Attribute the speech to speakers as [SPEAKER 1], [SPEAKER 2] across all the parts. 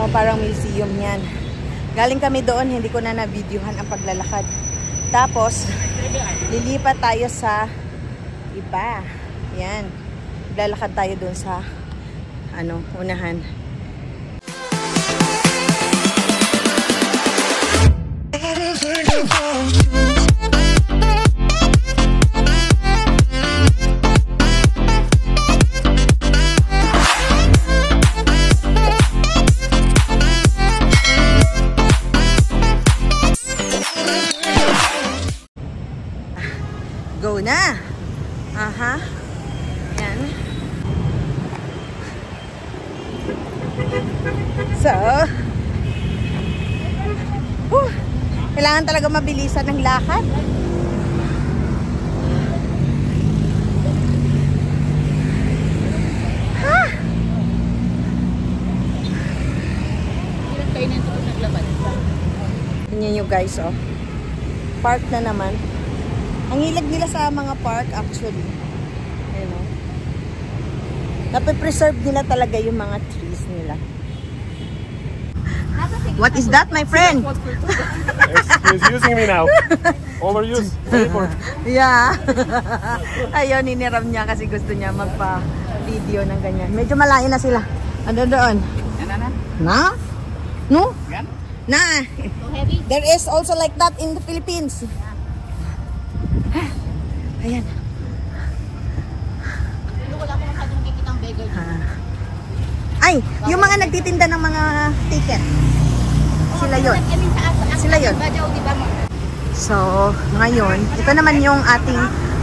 [SPEAKER 1] Oh, parang museum yan. Galing kami doon, hindi ko na na-videohan ang paglalakad. Tapos, lilipat tayo sa iba. Yan. Lalakad tayo doon sa unahan. Go na! Aha. Yan. So, kailangan talaga mabilisan ng lakad. Ha? Tingnan nyo guys, oh. Park na naman. Ang hilig nila sa mga park actually. Ayun, oh. Nape-preserve nila talaga yung mga trees nila. What is that, my friend?
[SPEAKER 2] He's using me now. Overuse.
[SPEAKER 1] Yeah. Ayun, niniram niya kasi gusto niya magpa-video ng ganyan. Medyo malayo na sila. Ano doon? Na? No? Na. There is also like that in the Philippines. Ayan.
[SPEAKER 3] Wala ko masyadong kikitang beggar.
[SPEAKER 1] Ay, yung mga nagtitinda ng mga ticket. Sila yun. Sila yun. So, ngayon, ito naman yung ating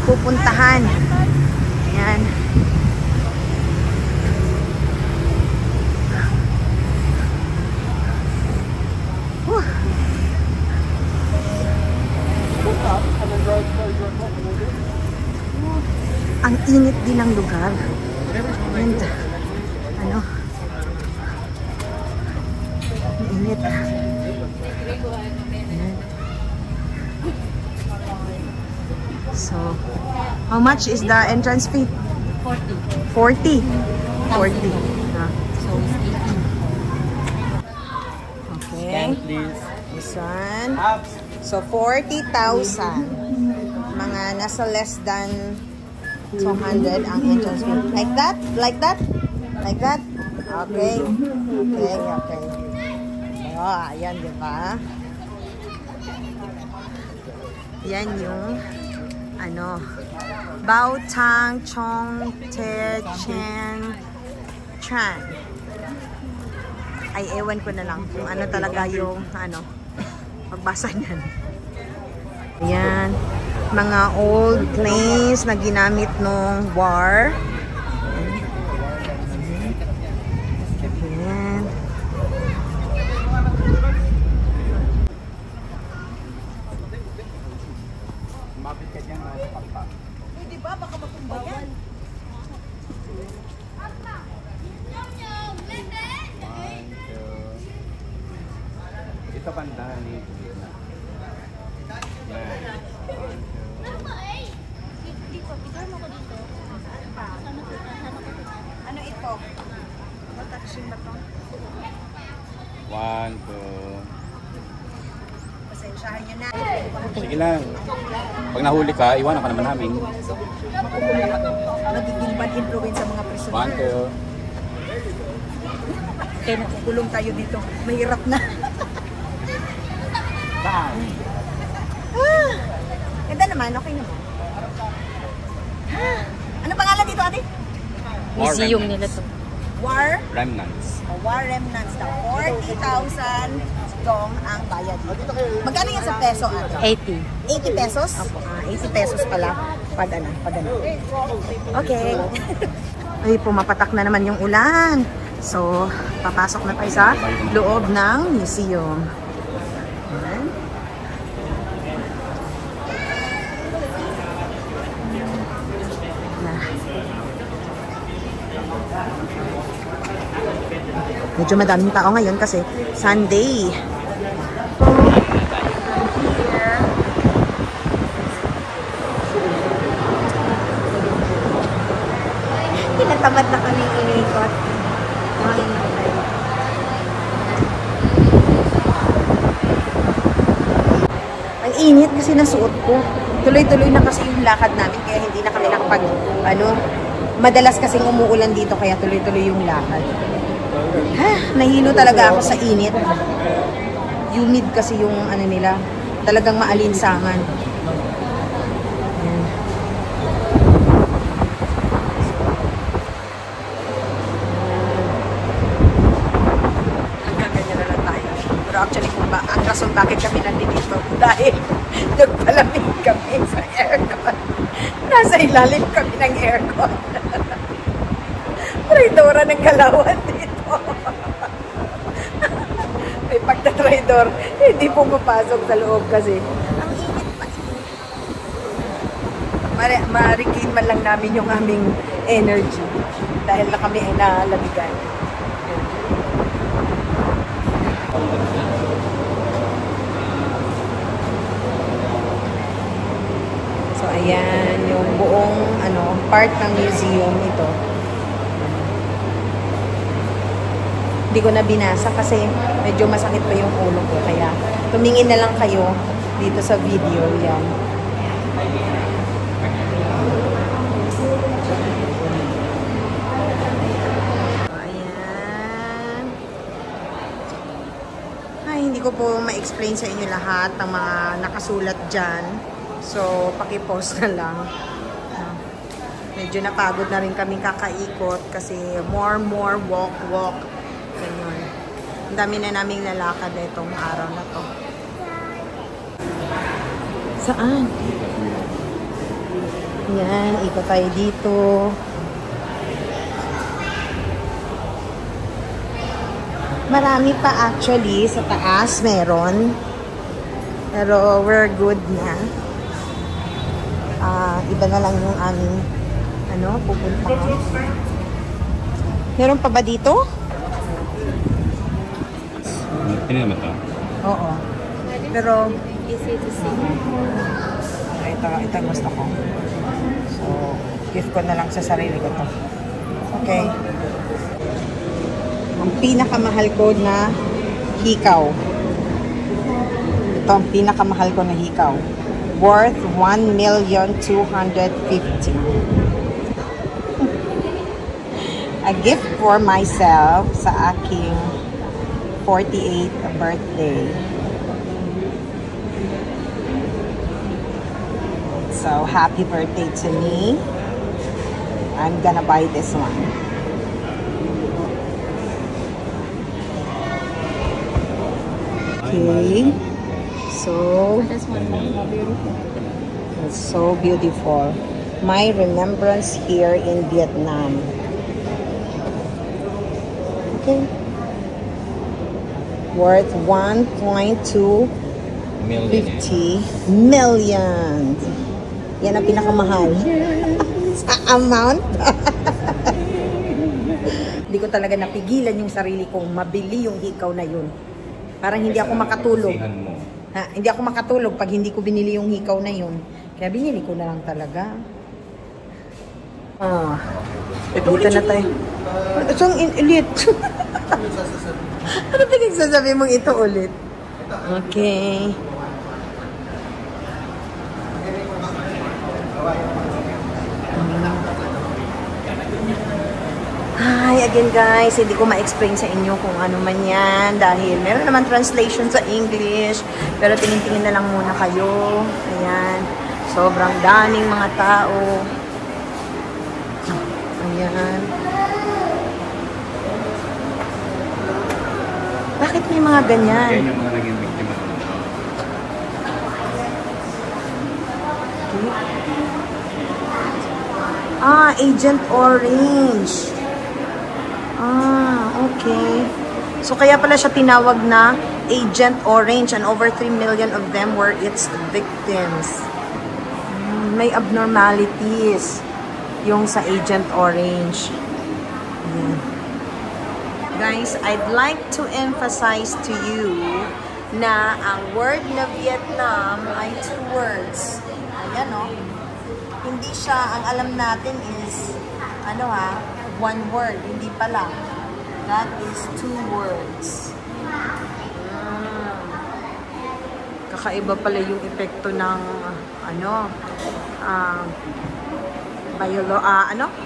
[SPEAKER 1] pupuntahan. Ayan. Ang init din ng lugar. And, ang init. So, how much is the entrance fee? 40. 40? 40.
[SPEAKER 3] So, it's 18.
[SPEAKER 1] Okay.
[SPEAKER 2] Scan, please.
[SPEAKER 1] This one. So, 40,000. Mga nasa less than 200 ang entrance fee. Like that? Like that? Like that? Okay. Okay, okay. Oh, ayan, di ba? Yan yung Baotang Chong Te Chen Chan. Ay, ewan ko na lang kung ano talaga yung pagbasa niyan. Ayan. Mga old planes na ginamit nung war. Ayan. Pwede ba? Baka matumba yan.
[SPEAKER 2] Ito banda ni.
[SPEAKER 1] Ano ito? Matakshin ba ito?
[SPEAKER 2] 1, 2.
[SPEAKER 1] Pasensyahan nyo na.
[SPEAKER 2] Sige lang. Pag nahuli ka, iwanan ka naman namin.
[SPEAKER 1] Magiging bad influence sa mga prisoner.
[SPEAKER 2] 1, 2.
[SPEAKER 1] Kaya nakukulong tayo dito. Mahirap na. Ganda naman, okay naman. Ano pangalan dito, ate?
[SPEAKER 3] Museum nila to.
[SPEAKER 1] War
[SPEAKER 2] Remnants.
[SPEAKER 1] War Remnants daw. 40,000 dong ang bayad dito. Magkano yan sa peso, ate?
[SPEAKER 3] 80.
[SPEAKER 1] 80 pesos? Opo. 80 pesos pala. Pag ano. Okay. Ay, pumapatak na naman yung ulan. So, papasok na tayo sa loob ng museum. Ayan. Medyo madaming tao ngayon kasi Sunday. Tinatamad na kami inikot. kasi nasuot ko. Tuloy-tuloy na kasi yung lakad namin, kaya hindi na kami nakapag, madalas kasing umuulan dito, kaya tuloy-tuloy yung lakad. Nahilo talaga ako sa init. Humid kasi yung nila, talagang maalinsangan. Hanggang ganyan na lang tayo. Pero actually, ang rason bakit kami nandito dahil nagpalamig kami sa aircon. Nasa ilalim kami ng aircon. Traidora ng Kalawan dito. May pagtatraidor, hindi pumapasok sa loob kasi ang init pa. Ma-regain man lang namin yung aming energy dahil na kami ay nalamigan. So ayan, yung buong part ng museum ito. Hindi ko na binasa kasi medyo masakit pa yung ulo ko. Kaya tumingin na lang kayo dito sa video. Yan. Ayan. Ay, hindi ko po ma-explain sa inyo lahat ng mga nakasulat dyan. So, paki-post na lang. Medyo napagod na rin kami kakaikot kasi more, walk. Ganyan. Ang dami na naming lalakad na itong araw na to. Saan? Yan, ikot tayo dito. Marami pa actually sa taas, meron. Pero we're good na. Iba na lang yung aming pupunta. Meron pa ba dito?
[SPEAKER 2] Ini naman ito?
[SPEAKER 1] Oo. Pero
[SPEAKER 3] Easy to see.
[SPEAKER 1] ito gusto ko. So, gift ko na lang sa sarili ko to. Okay. Ang pinakamahal ko na hikaw. Ito ang pinakamahal ko na hikaw. Worth 1,250,000. A gift for myself sa aking 48th birthday. So, happy birthday to me. I'm gonna buy this one. Okay. So,
[SPEAKER 3] This one more beautiful.
[SPEAKER 1] it's so beautiful. My remembrance here in Vietnam. Okay. Worth 1.250 million. Yan ang pinakamahal. Sa amount. Hindi ko talaga napigilan yung sarili kong mabili yung hikaw na yun. Parang hindi ako makatulog. Hindi ako makatulog pag hindi ko binili yung hikaw na yun. Kaya binili ko na lang talaga. Dito na tayo. Ito ang ulit. Ano pinagsasabi mong ito ulit? Okay. Hi again guys, hindi ko ma-explain sa inyo kung ano man yan dahil meron naman translation sa English pero tingin-tingin na lang muna kayo. Ayan, sobrang daming mga tao. Ayan. Bakit may mga ganyan?
[SPEAKER 2] Yan yung mga naging biktima.
[SPEAKER 1] Okay. Agent Orange. Okay. So, kaya pala siya tinawag na Agent Orange and over 3 million of them were its victims. May abnormalities yung sa Agent Orange. Guys, I'd like to emphasize to you na ang word na Vietnam ay 2 words. Ayan, no? Hindi siya, ang alam natin is, 1 word. Hindi pala. That is 2 words. kakaiba pala yung epekto ng ano,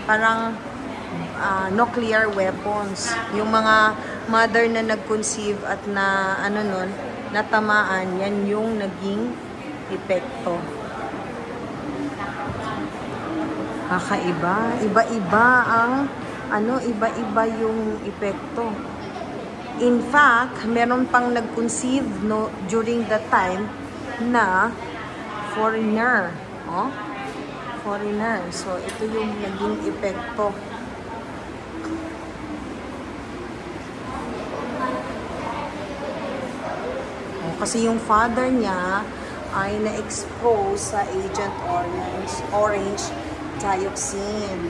[SPEAKER 1] parang nuclear weapons. Yung mga mother na nag-conceive at na natamaan, yan yung naging epekto. Kakaiba, iba-iba ang iba-iba yung epekto. In fact, meron pang nag-conceive during the time na foreigner. Foreigner. So, ito yung naging epekto. Kasi yung father niya ay na-expose sa Agent Orange dioxin.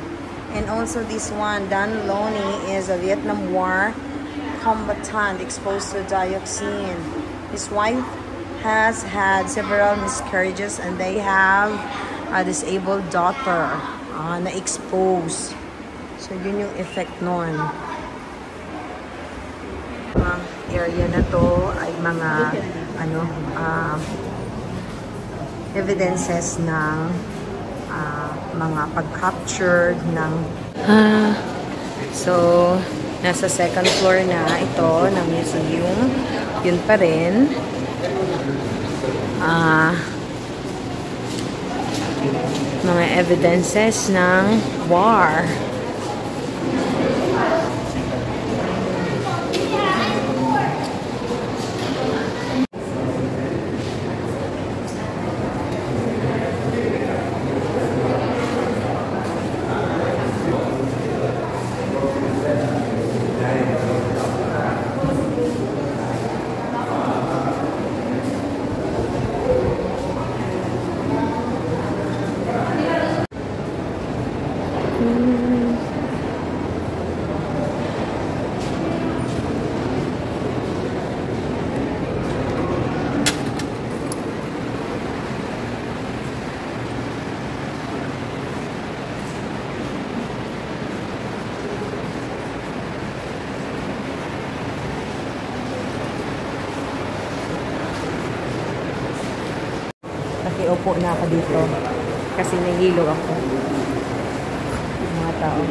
[SPEAKER 1] And also this one, Dan Loney, is a Vietnam War combatant exposed to dioxin. His wife has had several miscarriages and they have a disabled daughter na-expose. So yun yung effect nun. Area na to ay mga evidences ng mga pag-captured ng so nasa second floor na ito ng museum. Yun pa rin mga evidences ng war. Nakiupo na ako dito kasi nahilo ako. Mga tao.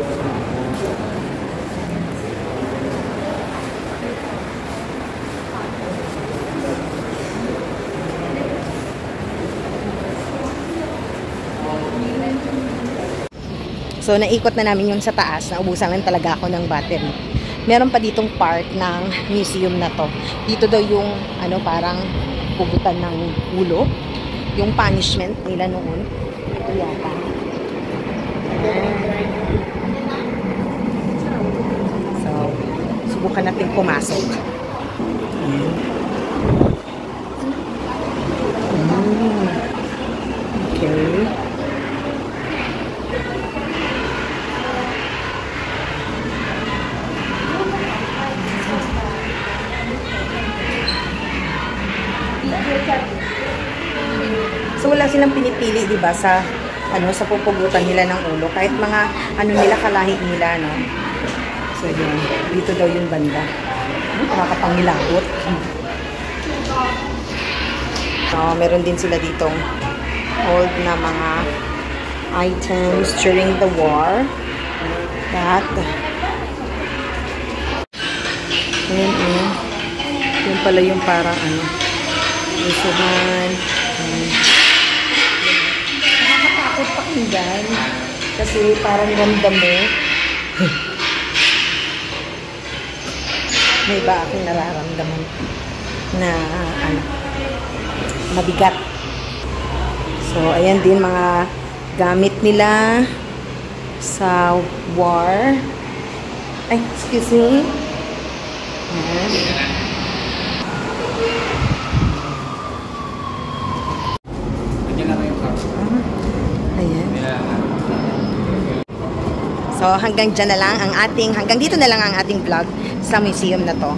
[SPEAKER 1] So, naikot na namin yung sa taas. Naubusan lang talaga ako ng battery. Meron pa ditong part ng museum na to. Dito daw yung, parang pugutan ng ulo. Yung punishment nila noon. Ito yata. So, subukan natin pumasok. Okay. So wala silang pinipili, 'di ba, sa sa pupugutan nila ng ulo, kahit mga nila kalahi nila, no. So yun, dito daw yung banda. Nakakapangilabot. So meron din sila ditong old na mga items during the war. That yun pala yung parang usuhan. Nakakatakot pakinggan kasi parang ramdam mo may iba akong nararamdaman na mabigat. So ayan din mga gamit nila sa war. Ay, excuse me. So hanggang dito na lang ang ating vlog sa museum na to.